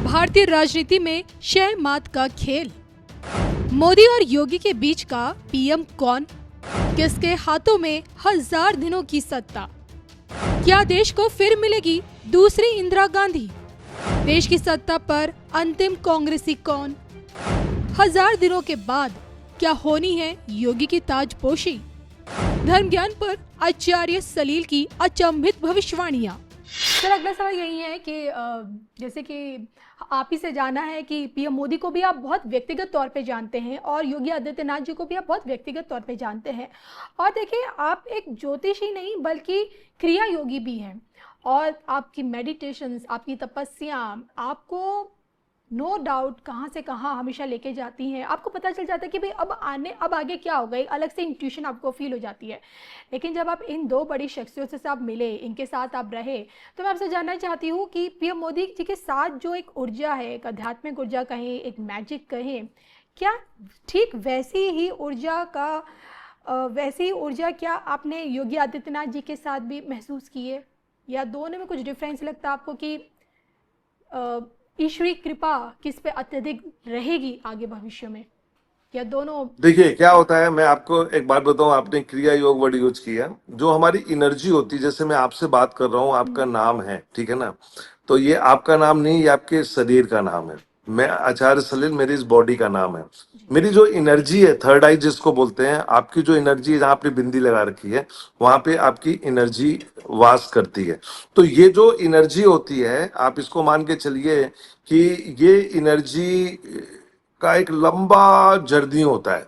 भारतीय राजनीति में शह मात का खेल। मोदी और योगी के बीच का पीएम कौन? किसके हाथों में 1000 दिनों की सत्ता? क्या देश को फिर मिलेगी दूसरी इंदिरा गांधी? देश की सत्ता पर अंतिम कांग्रेसी कौन? 1000 दिनों के बाद क्या होनी है योगी की ताजपोशी? धर्म ज्ञान पर आचार्य सलील की अचंभित भविष्यवाणियां। सर, अगला सवाल यही है कि जैसे कि आप ही से जाना है कि पीएम मोदी को भी आप बहुत व्यक्तिगत तौर पे जानते हैं और योगी आदित्यनाथ जी को भी आप बहुत व्यक्तिगत तौर पे जानते हैं, और देखिए आप एक ज्योतिषी नहीं बल्कि क्रिया योगी भी हैं, और आपकी मेडिटेशंस, आपकी तपस्या आपको नो डाउट कहाँ से कहाँ हमेशा लेके जाती हैं। आपको पता चल जाता है कि भाई अब आगे क्या होगा, एक अलग से इंट्यूशन आपको फील हो जाती है। लेकिन जब आप इन दो बड़ी शख्सियतों से आप मिले, इनके साथ आप रहे, तो मैं आपसे जानना चाहती हूँ कि पीएम मोदी जी के साथ जो एक ऊर्जा है, एक आध्यात्मिक ऊर्जा कहें, एक मैजिक कहें, क्या ठीक वैसी ही ऊर्जा क्या आपने योगी आदित्यनाथ जी के साथ भी महसूस की है, या दोनों में कुछ डिफरेंस लगता है आपको कि ईश्वरी कृपा किस पे अत्यधिक रहेगी आगे भविष्य में, या दोनों? देखिए क्या होता है, मैं आपको एक बात बताऊं, आपने क्रिया योग वर्ड यूज किया। जो हमारी एनर्जी होती है, जैसे मैं आपसे बात कर रहा हूं, आपका नाम है, ठीक है ना, तो ये आपका नाम नहीं, ये आपके शरीर का नाम है। मैं आचार्य सलील, मेरी इस बॉडी का नाम है। मेरी जो एनर्जी है, थर्ड आई जिसको बोलते हैं, आपकी जो एनर्जी है, जहाँ आपने बिंदी लगा रखी है वहां पे आपकी एनर्जी वास करती है। तो ये जो एनर्जी होती है, आप इसको मान के चलिए कि ये एनर्जी का एक लंबा जर्नी होता है।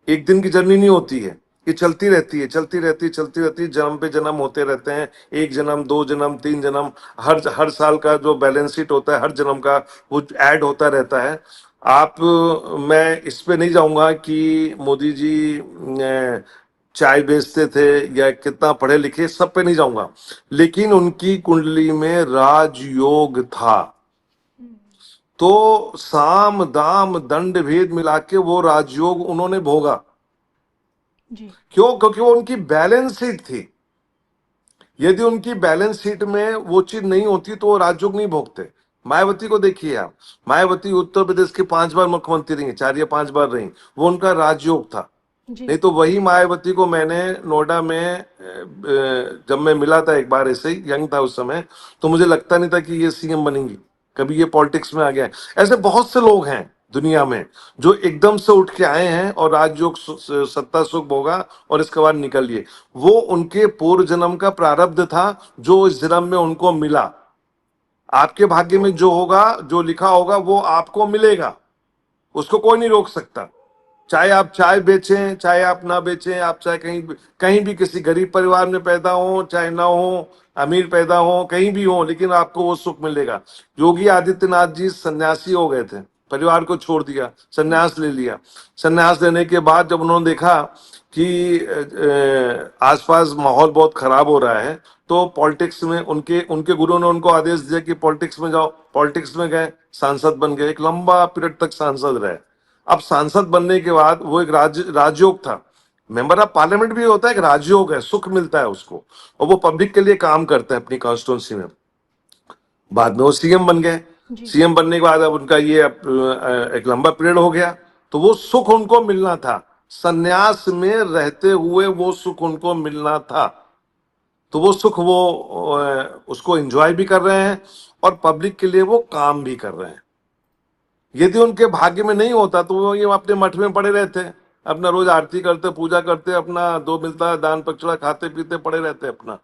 एक दिन की जर्नी नहीं होती है, ये चलती रहती है, चलती रहती है, चलती रहती है। जन्म पे जन्म होते रहते हैं, एक जन्म, दो जन्म, तीन जन्म, हर साल का जो बैलेंस शीट होता है, हर जन्म का वो ऐड होता रहता है। आप मैं इस पे नहीं जाऊंगा कि मोदी जी चाय बेचते थे या कितना पढ़े लिखे, सब पे नहीं जाऊंगा, लेकिन उनकी कुंडली में राजयोग था। तो साम दाम दंड भेद मिला के वो राजयोग उन्होंने भोगा। जी। क्यों? क्योंकि वो उनकी बैलेंस शीट थी। यदि उनकी बैलेंस शीट में वो चीज नहीं होती तो वो राजयोग नहीं भोगते। मायावती को देखिए आप, मायावती उत्तर प्रदेश की 5 बार मुख्यमंत्री रही, 4 या 5 बार रही, वो उनका राजयोग था। जी। नहीं तो वही मायावती को मैंने नोएडा में जब मैं मिला था एक बार, ऐसे ही यंग था उस समय, तो मुझे लगता नहीं था कि ये सीएम बनेंगी, कभी ये पॉलिटिक्स में आ गया है। ऐसे बहुत से लोग हैं दुनिया में जो एकदम से उठ के आए हैं और राजयोग सत्ता सुख भोगा और इसके बाद निकल लिए। वो उनके पूर्व जन्म का प्रारब्ध था जो इस जन्म में उनको मिला। आपके भाग्य में जो होगा, जो लिखा होगा, वो आपको मिलेगा, उसको कोई नहीं रोक सकता। चाहे आप चाय बेचें, चाहे आप ना बेचें, आप चाहे कहीं भी किसी गरीब परिवार में पैदा हो, चाहे ना हो, अमीर पैदा हो, कहीं भी हो, लेकिन आपको वो सुख मिलेगा। योगी आदित्यनाथ जी सन्यासी हो गए थे, परिवार को छोड़ दिया, सन्यास ले लिया। सन्यास लेने के बाद जब उन्होंने देखा कि आसपास माहौल बहुत खराब हो रहा है, तो पॉलिटिक्स में उनके उनके गुरु ने उनको आदेश दिया कि पॉलिटिक्स में जाओ। पॉलिटिक्स में गए, सांसद बन गए, एक लंबा पीरियड तक सांसद रहे। अब सांसद बनने के बाद वो एक राजयोग था। मेंबर ऑफ पार्लियामेंट भी होता है, एक राजयोग है, सुख मिलता है उसको, और वो पब्लिक के लिए काम करते हैं अपनी कॉन्स्टिट्यूंसी में। बाद में वो सीएम बन गए। सीएम बनने के बाद अब उनका ये एक लंबा पीरियड हो गया, तो वो सुख उनको मिलना था, सन्यास में रहते हुए वो सुख उनको मिलना था। तो वो सुख वो उसको एंजॉय भी कर रहे हैं और पब्लिक के लिए वो काम भी कर रहे हैं। यदि उनके भाग्य में नहीं होता तो वो ये अपने मठ में पड़े रहते, अपना रोज आरती करते, पूजा करते, अपना दो मिलता दान पक्षड़ा खाते पीते पड़े रहते अपना।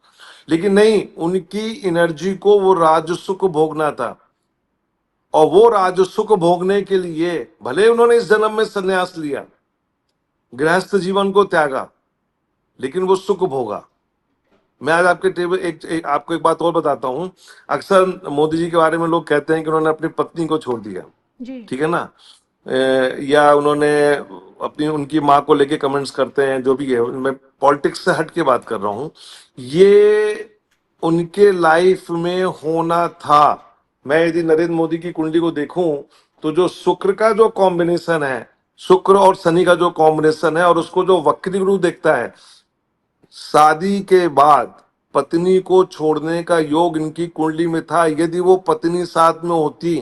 लेकिन नहीं, उनकी एनर्जी को वो राजसुख भोगना था, और वो राजसुख भोगने के लिए भले उन्होंने इस जन्म में संन्यास लिया, गृहस्थ जीवन को त्यागा, लेकिन वो सुख भोगा। मैं आज आपके टेबल आपको एक बात और बताता हूं। अक्सर मोदी जी के बारे में लोग कहते हैं कि उन्होंने अपनी पत्नी को छोड़ दिया, ठीक है ना, या उन्होंने अपनी उनकी माँ को लेके कमेंट्स करते हैं, जो भी है। मैं पॉलिटिक्स से हट के बात कर रहा हूं। ये उनके लाइफ में होना था। मैं यदि नरेंद्र मोदी की कुंडली को देखूं तो जो शुक्र का जो कॉम्बिनेशन है, शुक्र और शनि का जो कॉम्बिनेशन है, और उसको जो वक्री गुरु देखता है, शादी के बाद पत्नी को छोड़ने का योग इनकी कुंडली में था। यदि वो पत्नी साथ में होती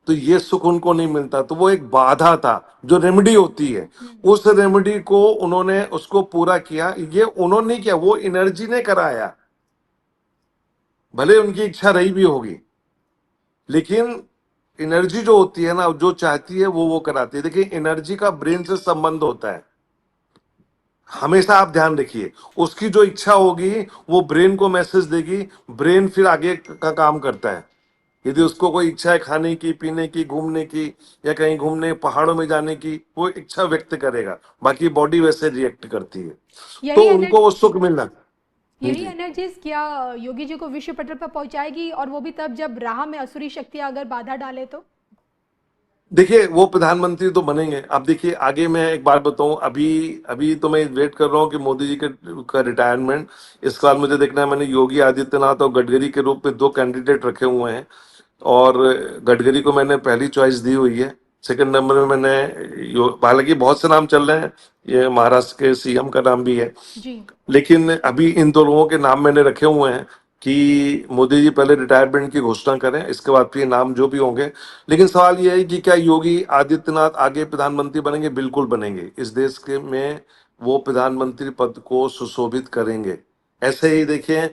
तो ये सुख उनको नहीं मिलता। तो वो एक बाधा था, जो रेमेडी होती है, उस रेमेडी को उन्होंने उसको पूरा किया। ये उन्होंने नहीं किया, वो एनर्जी ने कराया। भले उनकी इच्छा रही भी होगी, लेकिन एनर्जी जो होती है ना, जो चाहती है वो कराती है। देखिए, एनर्जी का ब्रेन से संबंध होता है, हमेशा आप ध्यान रखिए। उसकी जो इच्छा होगी वो ब्रेन को मैसेज देगी, ब्रेन फिर आगे का काम करता है। यदि उसको कोई इच्छा है खाने की, पीने की, घूमने की, या कहीं घूमने पहाड़ों में जाने की, वो इच्छा व्यक्त करेगा, बाकी बॉडी वैसे रिएक्ट करती है। तो यही उनको वो सुख मिलना। यही जी, एनर्जीज क्या योगी जी को विश्व पटल पर पहुंचाएगी, और वो भी तब जब राह में असुरी शक्तियां अगर बाधा डाले तो? देखिए, वो प्रधानमंत्री तो बनेंगे। अब देखिए, आगे मैं एक बात बताऊं, अभी अभी तो मैं वेट कर रहा हूं कि मोदी जी का रिटायरमेंट। इसके बाद मुझे देखना है। मैंने योगी आदित्यनाथ और गडकरी के रूप में दो कैंडिडेट रखे हुए हैं, और गडकरी को मैंने पहली चॉइस दी हुई है। सेकंड नंबर में मैंने हालांकि बहुत से नाम चल रहे हैं, ये महाराष्ट्र के सीएम का नाम भी है, जी लेकिन अभी इन दो लोगों के नाम मैंने रखे हुए हैं कि मोदी जी पहले रिटायरमेंट की घोषणा करें, इसके बाद फिर नाम जो भी होंगे। लेकिन सवाल यह है कि क्या योगी आदित्यनाथ आगे प्रधानमंत्री बनेंगे? बिल्कुल बनेंगे। इस देश के में वो प्रधानमंत्री पद को सुशोभित करेंगे। ऐसे ही देखिए,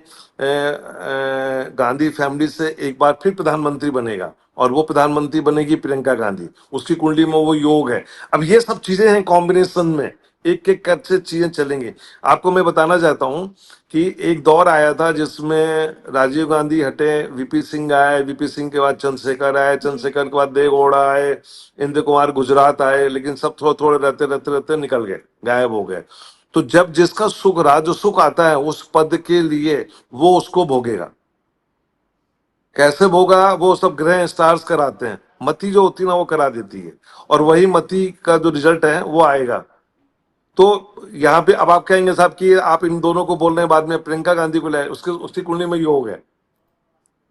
गांधी फैमिली से एक बार फिर प्रधानमंत्री बनेगा, और वो प्रधानमंत्री बनेगी प्रियंका गांधी। उसकी कुंडली में वो योग है। अब ये सब चीजें हैं कॉम्बिनेशन में, एक एक करके चीजें चलेंगी। आपको मैं बताना चाहता हूं कि एक दौर आया था जिसमें राजीव गांधी हटे, वीपी सिंह आए, वीपी सिंह के बाद चंद्रशेखर आए, जी चंद्रशेखर के बाद देवगौड़ा आए, इंद्र कुमार गुजरात आए, लेकिन सब थोड़े थोड़े रहते रहते रहते निकल गए, गायब हो गए। तो जब जिसका सुख राज सुख आता है उस पद के लिए, वो उसको भोगेगा। कैसे भोगा? वो सब ग्रह स्टार्स कराते हैं, मति जो होती है ना वो करा देती है, और वही मति का जो रिजल्ट है वो आएगा। तो यहाँ पे अब आप कहेंगे साहब कि आप इन दोनों को बोल रहे हैं, बाद में प्रियंका गांधी को लाए, उसके उसकी कुंडली में योग है,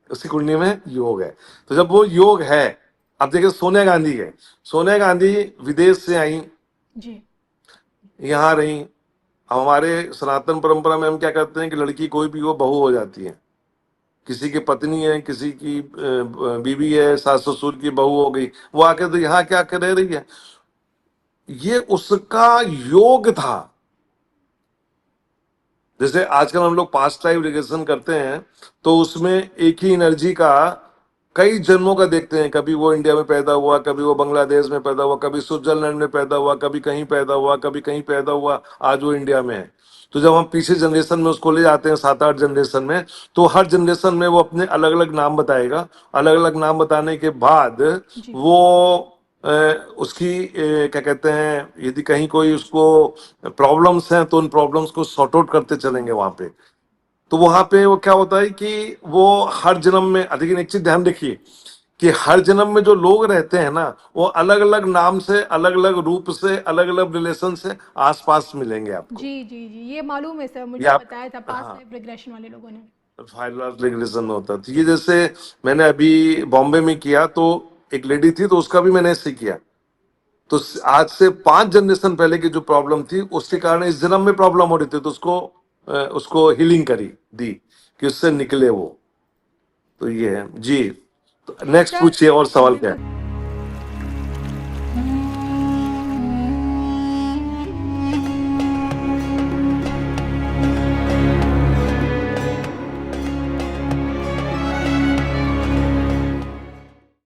उसकी कुंडली में योग है। तो जब वो योग है, अब देखिए सोनिया गांधी है, सोनिया गांधी विदेश से आई, जी यहाँ रही। अब हमारे सनातन परंपरा में हम क्या करते हैं कि लड़की कोई भी हो, बहू हो जाती है। किसी की पत्नी है, किसी की बीवी है, सास ससुर की बहू हो गई, वो आके तो यहाँ क्या कर रही है? ये उसका योग था। जैसे आजकल हम लोग पास्ट लाइफ रिग्रेशन करते हैं, तो उसमें एक ही एनर्जी का कई जन्मों का देखते हैं। कभी वो इंडिया में पैदा हुआ, कभी वो बांग्लादेश में पैदा हुआ, कभी स्विट्जरलैंड में पैदा हुआ, कभी कहीं पैदा हुआ, कभी कहीं पैदा हुआ, आज वो इंडिया में है। तो जब हम पीछे जनरेशन में उसको ले जाते हैं, 7-8 जनरेशन में, तो हर जनरेशन में वो अपने अलग अलग नाम बताएगा। अलग अलग नाम बताने के बाद जी वो उसकी क्या कहते हैं, यदि कहीं कोई उसको प्रॉब्लम्स हैं तो उन प्रॉब्लम्स को सॉर्ट आउट करते चलेंगे वहां पे। तो वहां पे वो क्या होता है कि वो हर जन्म में, लेकिन एक चीज ध्यान रखिए कि हर जन्म में जो लोग रहते हैं ना, वो अलग अलग नाम से, अलग अलग रूप से, अलग अलग रिलेशन से आसपास मिलेंगे आपको। जी ये मालूम है सर, ये मुझे आप, बताया था पास्ट हाँ, लाइफ रिग्रेशन वाले लोगों ने। फाइलर रिग्रेशन होता है। तो ये जैसे मैंने अभी बॉम्बे में किया, तो एक लेडी थी, तो उसका भी मैंने ऐसे किया। तो आज से 5 जनरेशन पहले की जो प्रॉब्लम थी, उसके कारण इस जन्म में प्रॉब्लम हो रही थी, तो उसको हीलिंग करी दी कि उससे निकले वो। तो ये है जी। तो नेक्स्ट सर पूछिए, और सवाल क्या है? बिल्कुल